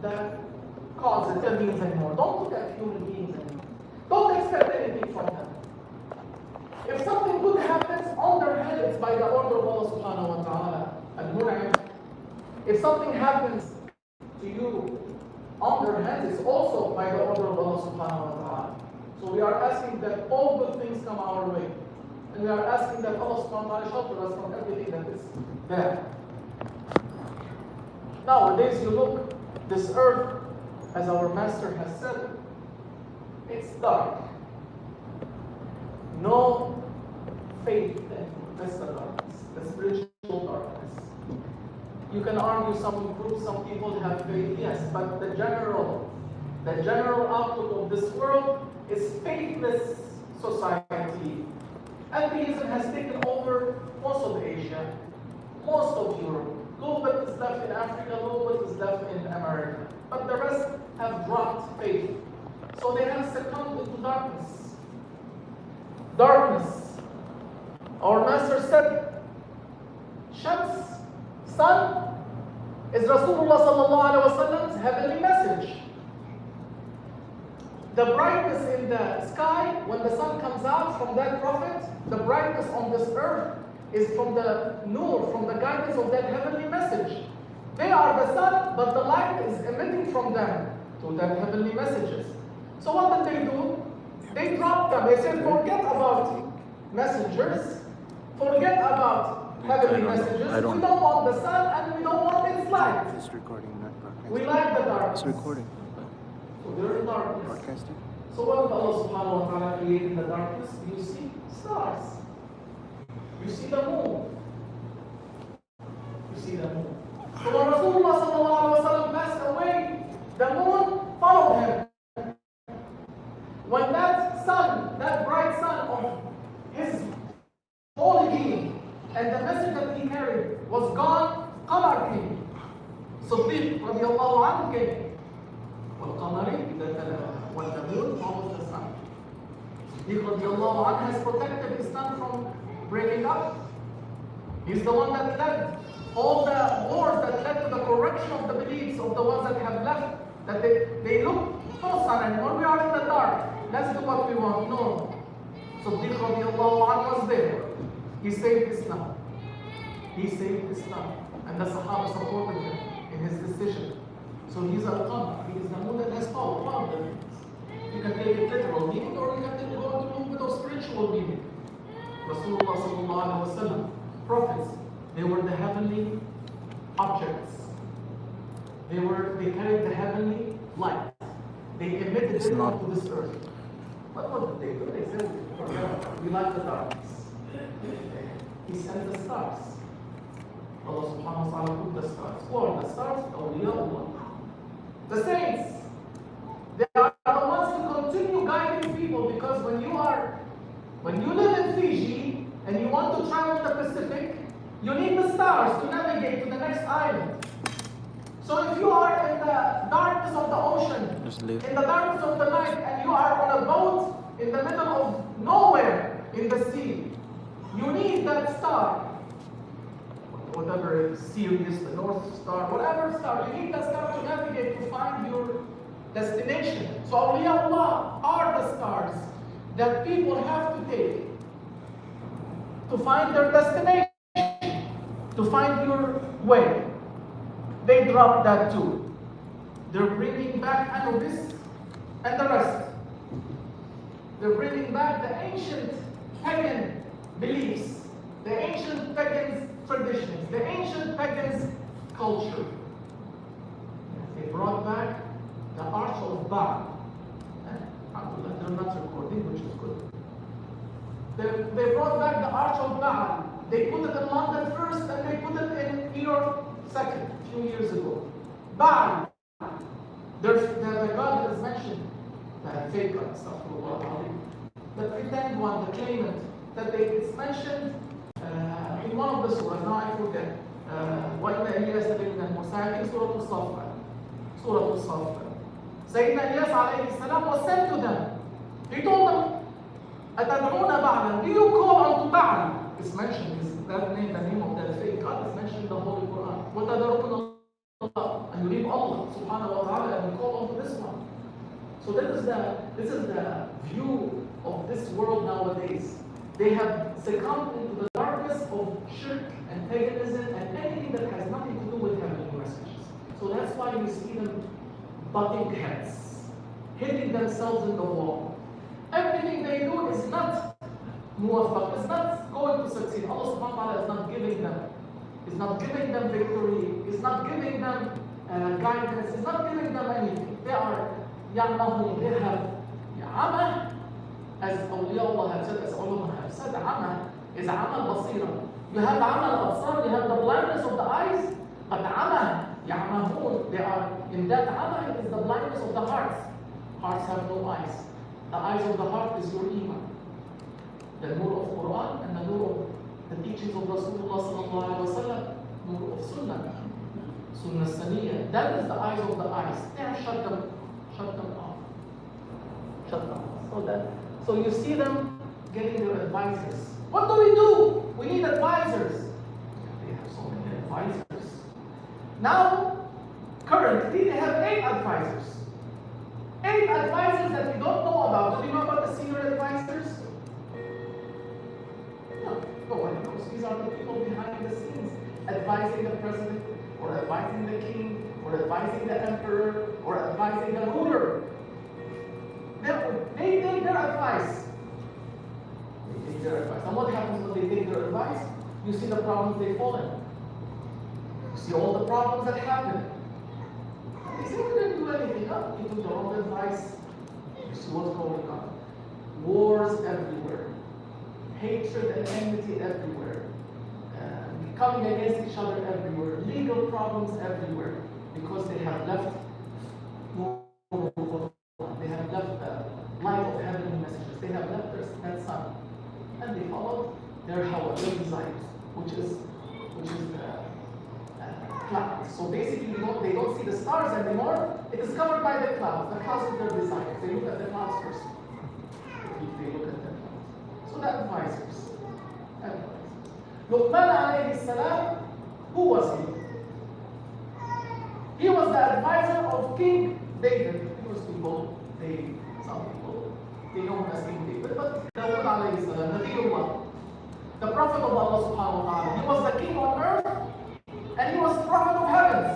that causes human beings anymore. Don't look at human beings anymore. Don't expect anything from them. If something good happens on their head, it's by the order of Allah subhanahu wa ta'ala. Al-Mun'im. If something happens to you on their heads, it's also by the order of Allah subhanahu wa ta'ala. So we are asking that all good things come our way. And we are asking that Allah subhanahu wa ta'ala shelter us from everything that is bad. Nowadays you look, this earth, as our master has said, it's dark. No faith in it. That's the darkness, the spiritual darkness. You can argue some groups, some people have faith, yes, but the general outlook of this world is faithless society. Atheism has taken over most of Asia, most of Europe. A little bit is left in Africa, a little bit is left in America. But the rest have dropped faith. So they have succumbed into darkness. Darkness. Our master said, Shams, sun, is Rasulullah sallallahu alaihi wasallam's heavenly message. The brightness in the sky, when the sun comes out from that prophet, the brightness on this earth is from the Nour, from the guidance of that heavenly message. They are the sun, but the light is emitting from them to that heavenly messages. So what did they do? They dropped them. They said, forget about messengers, forget about heavenly messages. We don't want the sun and we don't want its light. It's recording, not broadcasting. We like the darkness. It's recording. So there is darkness. Broadcasting. So what did Allah subhanahu wa ta'ala create in the darkness? You see stars. You see the moon. You see the moon. So when Rasulullah sallallahu alaihi wasallam passed away, the moon followed him. When that sun, that bright sun of his holy being and the message that he carried was gone, Qamar came. Siddiq radiallahu anhu came. وَالْقَمَرِ إِذَا تَلَاهَا. When the moon follows the sun. Siddiq radiallahu anhu has protected his son from breaking up. He's the one that led all the wars that led to the correction of the beliefs of the ones that have left, that they look no sun anymore, we are in the dark. Let's do what we want. No. Siddiq radiallahu anhu was there. He saved Islam. He saved Islam. And the Sahaba supported him in his decision. So he's al-Qamar. He is the moon that has power. One of the things. You can take it literal meaning or you can take it a little bit of spiritual meaning. Rasulullah sallallahu alaihi wasallam, prophets, they were the heavenly objects. They carried the heavenly light. They emitted it onto this earth. But what did they do? They said, we like the darkness. He sent the stars. Allah subhanahu wa ta'ala put the stars. Who are the stars? Awliyaullah. The saints. They are the ones who continue guiding people, because when you live in Fiji and you want to travel the Pacific, you need the stars to navigate to the next island. So if you are in the darkness of the ocean, in the darkness of the night, and you are on a boat in the middle of nowhere in the sea, you need that star. Whatever is Sirius, the North Star, whatever star, you need that star to navigate to find your destination. So awliyaullah are the stars that people have to take to find their destination, to find your way. They drop that too. They're bringing back Anubis and the rest. They're bringing back the ancient pagan beliefs, the ancient pagan traditions, the ancient pagan's culture. They brought back the arch of Baal. They're not recording, which is good. They brought back the arch of Baal. They put it in London first, and they put it in New York second, a few years ago. Baal. The god that is mentioned, the fake god, the pretend one, the claimant, that it's mentioned in one of the surahs, now I forget. وَإِنَّ إِلْيَاسَ لَمِنَ الْمُرْسَلِينَ Surah Al-Saffat. Surah Al-Saffat. Sayyidina Ilyas alayhi salam was sent to them. He told them, أَتَدْعُونَ بَعْلًا. Do you call unto Baal? It's mentioned, that name, the name of that fake god is mentioned in the Holy Quran. وَتَدْعُونَ Allah, and you leave Allah subhanahu wa ta'ala, and you call on to this one. So this is the view of this world nowadays. They have succumbed into the darkness of shirk and paganism and anything that has nothing to do with heavenly messages. So that's why you see them butting heads, hitting themselves in the wall. Everything they do is not muwaffaq, is not going to succeed. Allah subhanahu wa ta'ala is not giving them. Is not giving them victory. Is not giving them guidance. Is not giving them anything. They are يعمهون. They have عمى, as awliya Allah have said, as ulama have said, عمى is عمى البصيرة. You have عمى الأبصار, you have the blindness of the eyes, but عمى يعمهون, they are in that عمى, it is the blindness of the hearts. Hearts have no eyes. The eyes of the heart is your iman. The nur of Quran and the nur of the teachings of Rasulullah sallallahu alaihi wasallam, nur of Sunnah, Sunnah Saniyah. That is the eyes of the eyes. They have shut them off. Shut them off. So you see them getting their advisors. What do? We need advisors. They have so many advisors. Now, currently they have 8 advisors. 8 advisors that we don't know about. Do you know about the senior advisors? No, nobody knows. These are the people behind the scenes, advising the president, or advising the king, or advising the emperor, or advising the ruler. They take their advice. They take their advice. And what happens when they take their advice? You see the problems they fall in. You see all the problems that happen. They say we didn't do anything. No, they took their own advice. You see what's going on. Wars everywhere. Hatred and enmity everywhere. Coming against each other everywhere. Legal problems everywhere. Because they have left they have left the light of heavenly messages. They have left that sun. And they followed their hawa, their desires, which is the clouds. So basically they don't see the stars anymore. It is covered by the clouds. The clouds of their desires. They look at the clouds first. They look at the clouds. So the advisors. Luqman alayhi salam, who was he? He was the advisor of King David. Some people, they know him as King David, but Dawud alayhi salam, Nabiullah, the Prophet of Allah subhanahu wa ta'ala. He was the king on earth, and he was the Prophet of heavens.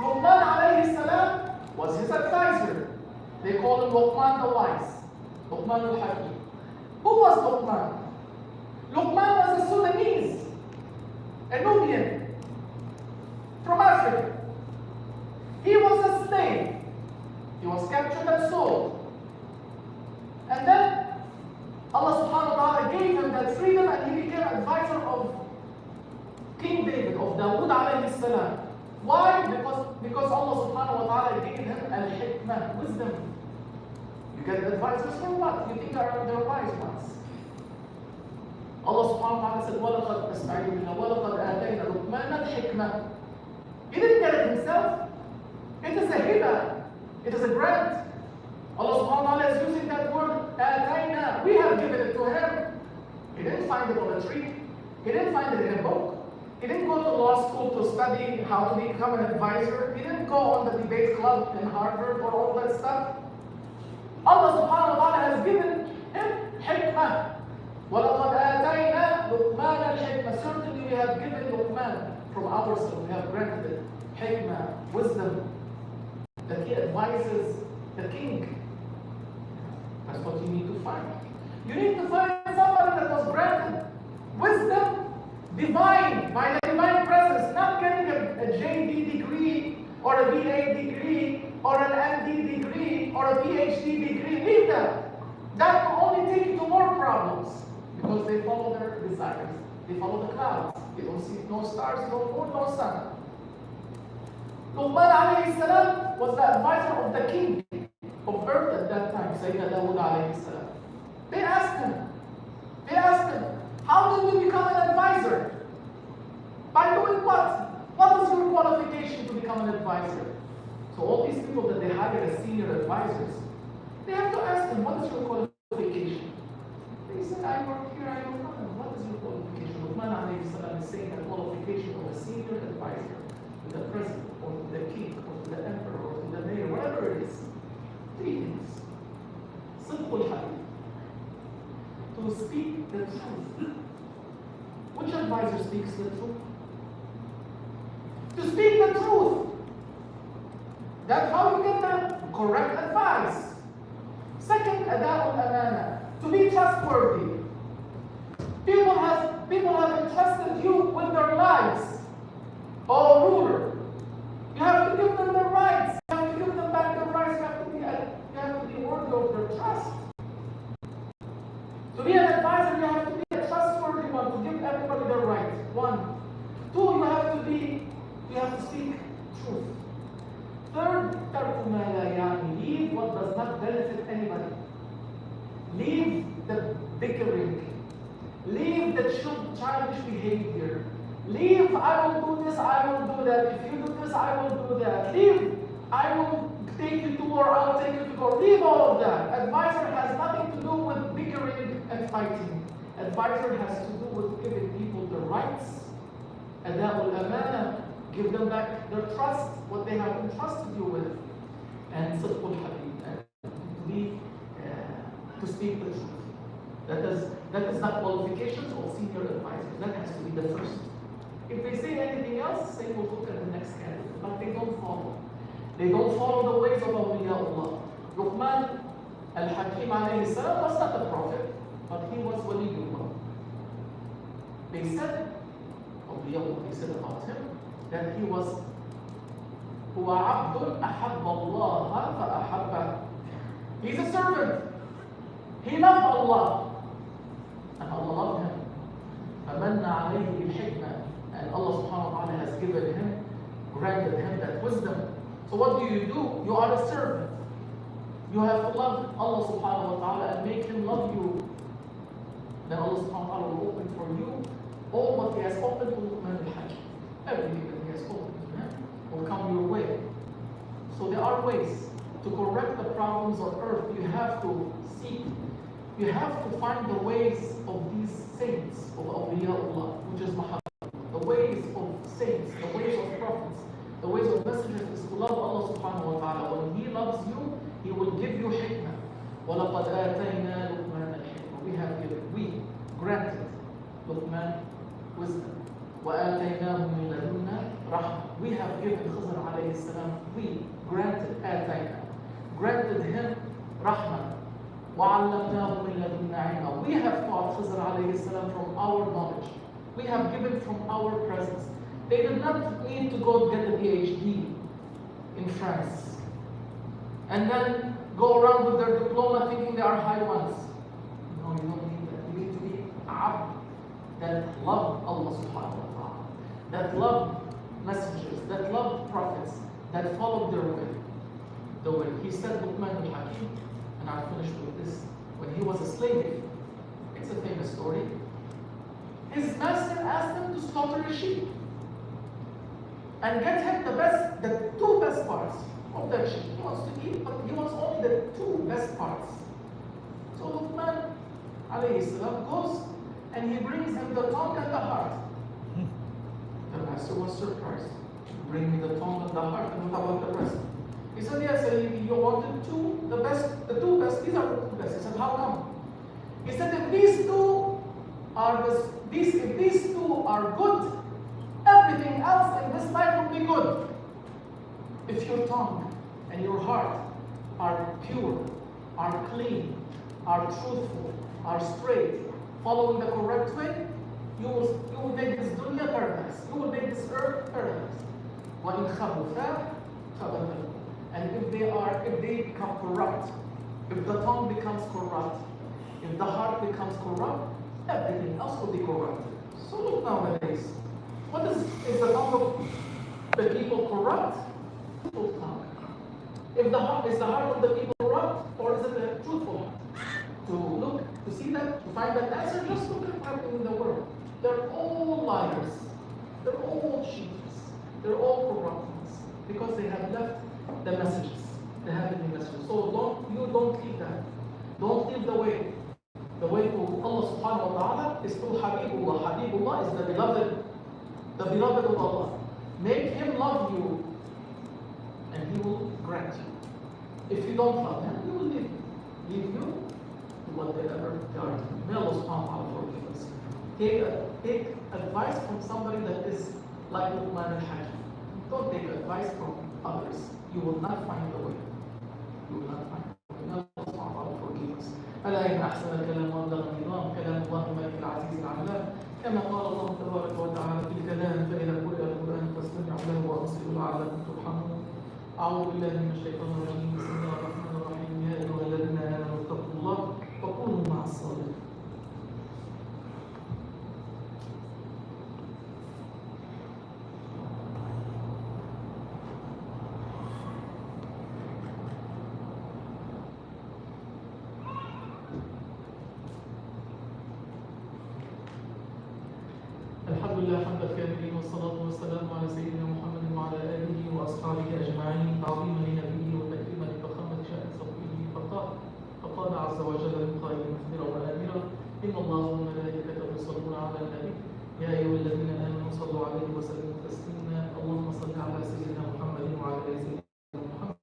Luqman alayhi salam was his advisor. They call him Luqman the Wise, Luqman al-Hakim. Who was Luqman? Luqman was a Sudanese, a Nubian, from Africa. He was a slave. He was captured and sold. And then Allah subhanahu wa ta'ala gave him that freedom and he became advisor of King David, of Dawud alayhi salam. Why? Because Allah subhanahu wa ta'ala gave him al-hikmah, wisdom. You get advisors for what? You think they're wise ones. Allah subhanahu wa ta'ala said, وَلَقَدْ آتَيْنَا لُقْمَانَ الْحِكْمَةِ. He didn't get it himself. It is a hiba. It is a grant. Allah subhanahu wa ta'ala is using that word, آتَيْنَا. We have given it to him. He didn't find it on a tree. He didn't find it in a book. He didn't go to law school to study how to become an advisor. He didn't go on the debate club in Harvard or all that stuff. Allah subhanahu wa ta'ala has given him hikmah. وَلَقَدْ آتَيْنَا لُقْمَانَ الْحِكْمَةِ. Certainly we have given Luqman from ourselves. We have granted it hikmah, wisdom, that he advises the king. That's what you need to find. You need to find somebody that was granted wisdom divine, by the divine presence, not getting a JD degree or a BA degree or an MD degree or a PhD degree. Leave that. That will only take you to more problems because they follow their desires. They follow the clouds. They don't see no stars, no moon, no sun. Luqman alayhi salam was the advisor of the king of earth at that time, Sayyidina Dawud alayhi salam. They asked him, how did you become an advisor? By doing what? What is your qualification to become an advisor? So all these people that they hire as senior advisors, they have to ask them, what is your qualification? They say, I work here, I don't know. What is your qualification? Luqman alayhi salam is saying a qualification of a senior advisor to the president, or to the king, or to the emperor, or to the mayor, whatever it is. Three things. Simple hadith. To speak the truth. Which advisor speaks the truth? To speak the truth. That's how you get the correct advice. Second, ada'ul amana. To be trustworthy. People have entrusted you with their lives. Oh, ruler, you have to give them their rights. You have to give them back their rights. You have to be worthy of their trust. To be an advisor, you have to be a trustworthy one, to give everybody their rights. One. Two, you have to speak truth. Third, tarku ma la ya'ni. Leave what does not benefit anybody. Leave the bickering. Leave the childish behavior. Leave, I will do this, I will do that. If you do this, I will do that. Leave, I will take you to war, I'll take you to court. Leave all of that. Advisor has nothing to do with bickering and fighting. Advisor has to do with giving people the rights. Ada'ul amana. Give them back their trust, what they have entrusted you with. And sidqul hadith. To speak the truth. That is not qualifications of senior advisors. That has to be the first. If they say anything else, say we'll look at the next candidate. But they don't follow. They don't follow the ways of awliyaullah. Luqman al-Hakim alayhi salam was not a prophet, but he was waliyullah. They said, awliyaullah, they said about him, that he was هو عبد أحب الله فأحبه. He's a servant. He loved Allah. And Allah loved him. فَمَنَّ عَلَيْهِ بِالْحِكْمَةِ. And Allah subhanahu wa ta'ala has given him, granted him that wisdom. So what do? You are a servant. You have to love Allah subhanahu wa ta'ala and make him love you. Then Allah subhanahu wa ta'ala will open for you all what he has opened to Luqman al-Hakim. Everything that he has opened to him will come your way. So there are ways to correct the problems on earth. You have to seek. You have to find the ways of these saints of awliyaullah, which is Muhammad. The ways of saints, the ways of prophets, the ways of messengers is to love Allah subhanahu wa ta'ala. When He loves you, He will give you hikmah. وَلَقَدْ آتَيْنَا لُقْمَانَ الْحِكْمَةِ. We granted Luqman wisdom. وَآتَيْنَاهُ مِنْ لَدُنَّا رَحْمَةً. We have given Khidr alayhi salam, we granted, granted him rahmah. وَعَلَّمْنَاهُ مِنْ لَدُنَّا عِلْمًا. We have taught Khidr alayhi salam from our knowledge. We have given from our presence. They did not need to go get a PhD in France and then go around with their diploma thinking they are high ones. No, you don't need that. You need to be abd that love Allah subhanahu wa ta'ala, that love messengers, that love prophets, that followed their way. The way. He said, Luqman al-Hakim, and I'll finish with this. When he was a slave, it's a famous story. His master asked him to slaughter a sheep and get him the two best parts of that sheep. He wants to eat, but he wants only the two best parts. So Luqman alayhi salam goes and he brings him the tongue and the heart. The master was surprised. Bring me the tongue and the heart, and what about the rest? He said, yes, you wanted the two best, these are the two best. He said, how come? He said, if these two are good, everything else in this life will be good. If your tongue and your heart are pure, are clean, are truthful, are straight, following the correct way, you will make this dunya paradise. You will make this earth paradise. وَإِنْ خَبُثَا خَبَثَا. And if they become corrupt, if the tongue becomes corrupt, if the heart becomes corrupt, everything else will be corrupted. So look nowadays, is the tongue of the people corrupt? Truthful tongue. Is the heart of the people corrupt, or is it a truthful heart? To see that, to find that answer, just look at what's happening in the world. They're all liars. They're all cheaters. They're all corrupt ones because they have left the messages, the heavenly messages. So don't leave that. Don't leave the way. The way to Allah subhanahu wa ta'ala is through Habibullah. Habibullah is the beloved the beloved of Allah. Make him love you, and he will grant you. If you don't love him, he will leave you to whatever they are doing. May Allah subhanahu wa ta'ala forgive us. Take advice from somebody that is like Luqman al-Hakim. Don't take advice from others. You will not find the way. You will not find the way. May Allah subhanahu wa ta'ala forgive us. ألا إن أحسن الكلام وأبلغ النظام كلام الله الملك العزيز العلام كما قال الله تبارك وتعالى في الكلام فإذا قرئ القرآن فاستمعوا له وأنصتوا لعلكم ترحمون. أعوذ بالله من الشيطان الرجيم بسم الله الرحمن الرحيم يا أيها الذين آمنوا اتقوا الله وكونوا مع الصادقين. الحمد لله حمد الكاملين والصلاة والسلام على سيدنا محمد وعلى آله وأصحابه أجمعين تعظيما لنبيه وتكريما لفخامة شأن صفيه فقال عز وجل للقائل مثمرا وآمرا إن الله وملائكته يصلون على النبي يا أيها الذين آمنوا صلوا عليه وسلموا تسليما اللهم صل على سيدنا محمد وعلى آل سيدنا محمد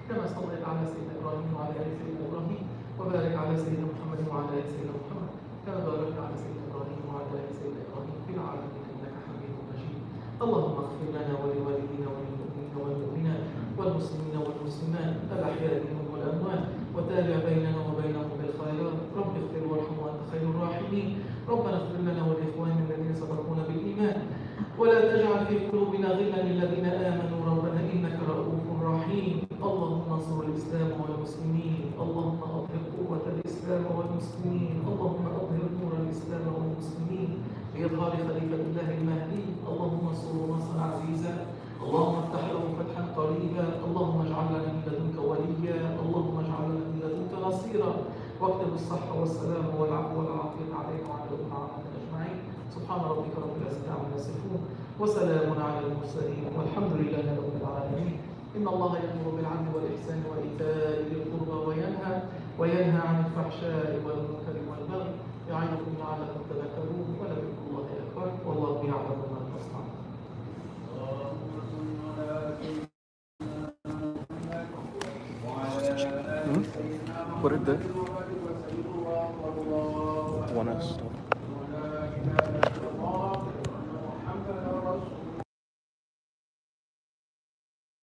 كما صليت على سيدنا إبراهيم وعلى آل سيدنا إبراهيم وبارك على سيدنا محمد وعلى آل سيدنا محمد كما باركت على سيدنا إبراهيم وعلى آل سيدنا إبراهيم في العالمين إنك حميد مجيد. اللهم اغفر لنا ولوالدينا وللمؤمنين والمؤمنات والمسلمين والمسلمات الأحياء منهم والأموات وتابع بيننا وبينهم بالخيرات. رب اغفر وارحم وأنت خير الراحمين. ربنا اغفر لنا ولإخواننا الذين سبقونا بالإيمان ولا تجعل في قلوبنا غلا للذين آمنوا ربنا إنك رؤوف رحيم. اللهم انصر الإسلام والمسلمين. اللهم أظهر قوة الإسلام والمسلمين. اللهم أظهر نور الإسلام والمسلمين بإظهار خليفة الله المهدي. اللهم انصره نصرا عزيزا. اللهم افتح له فتحا قريبا. اللهم اجعل لنا من لدنك وليا. اللهم اجعل لنا من لدنك نصيرا. واكتب الصحة والسلام والعفو والعافية علينا وعلى الأمة أجمعين. سبحان ربك رب العزة عما يصفون وسلام على المرسلين والحمد لله رب العالمين. إن الله يأمر بالعدل والإحسان وإيتاء ذي القربى وينهى عن الفحشاء والمنكر والبغي يعظكم لعلكم تذكرون ولذكر الله أكبر والله يعلم ما تصنعون. Put it there. One else.